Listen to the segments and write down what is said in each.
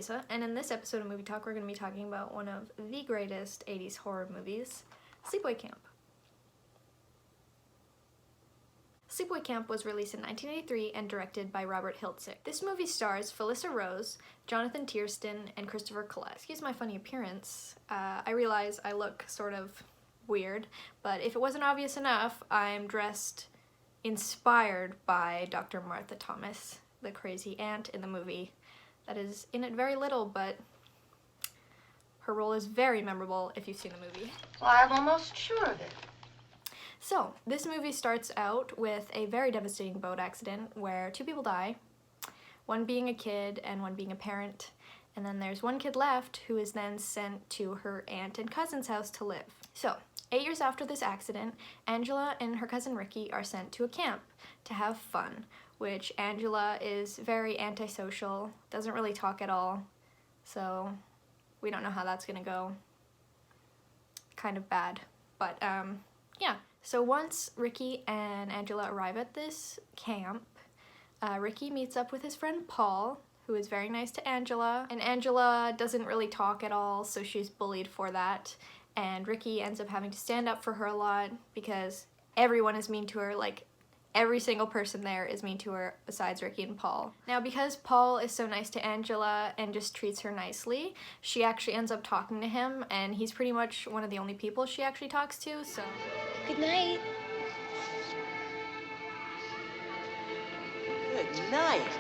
Lisa, and in this episode of Movie Talk, we're going to be talking about one of the greatest 80s horror movies, Sleepaway Camp. Sleepaway Camp was released in 1983 and directed by Robert Hiltzik. This movie stars Felissa Rose, Jonathan Tiersten, and Christopher Collette. Excuse my funny appearance. I realize I look sort of weird, but if it wasn't obvious enough, I'm dressed inspired by Dr. Martha Thomas, the crazy aunt in the movie. That is in it very little, but her role is very memorable if you've seen the movie. Well, I'm almost sure of it. So, this movie starts out with a very devastating boat accident where 2 people die, one being a kid and one being a parent, and then there's one kid left who is then sent to her aunt and cousin's house to live. So, 8 years after this accident, Angela and her cousin Ricky are sent to a camp to have fun, which Angela is very antisocial, doesn't really talk at all, so we don't know how that's gonna go. Kind of bad, but yeah. So once Ricky and Angela arrive at this camp, Ricky meets up with his friend Paul, who is very nice to Angela, and Angela doesn't really talk at all, so she's bullied for that, and Ricky ends up having to stand up for her a lot because everyone is mean to her, like every single person there is mean to her besides Ricky and Paul. Now, because Paul is so nice to Angela and just treats her nicely, she actually ends up talking to him, and he's pretty much one of the only people she actually talks to, so... Good night. Good night.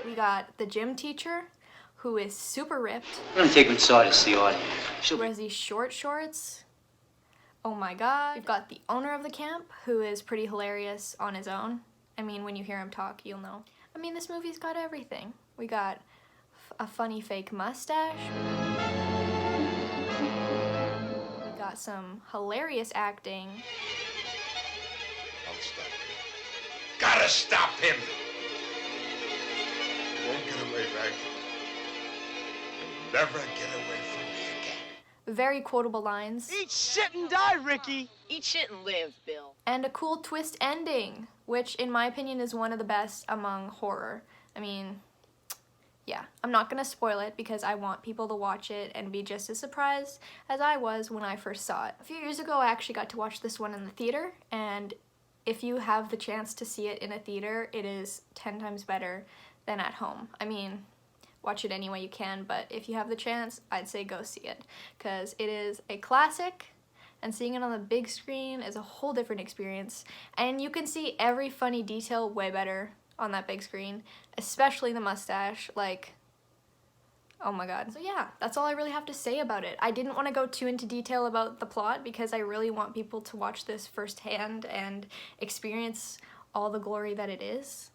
We got the gym teacher, who is super ripped. I'm gonna take him inside to see Audie. She wears these short shorts. Oh my god. We've got the owner of the camp, who is pretty hilarious on his own. I mean, when you hear him talk, you'll know. I mean, this movie's got everything. We got a funny fake mustache. We got some hilarious acting. I'll stop him. Gotta stop him! He won't get away, Rag. He'll never get away from me again. Very quotable lines. Eat shit and die, Ricky! Eat shit and live, Bill. And a cool twist ending, which in my opinion is one of the best among horror. I mean, yeah, I'm not gonna spoil it because I want people to watch it and be just as surprised as I was when I first saw it. A few years ago, I actually got to watch this one in the theater, and if you have the chance to see it in a theater, it is 10 times better than at home. I mean, watch it any way you can, but if you have the chance, I'd say go see it, because it is a classic, and seeing it on the big screen is a whole different experience, and you can see every funny detail way better on that big screen, especially the mustache, like, oh my god. So yeah, that's all I really have to say about it. I didn't want to go too into detail about the plot because I really want people to watch this firsthand and experience all the glory that it is.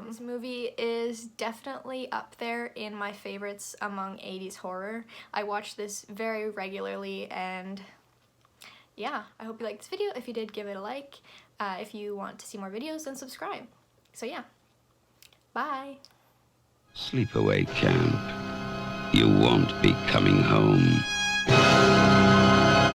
This movie is definitely up there in my favorites among 80s horror. I watch this very regularly, and yeah, I hope you liked this video. If you did, give it a like. If you want to see more videos, then subscribe. So yeah, bye. Sleepaway Camp. You won't be coming home.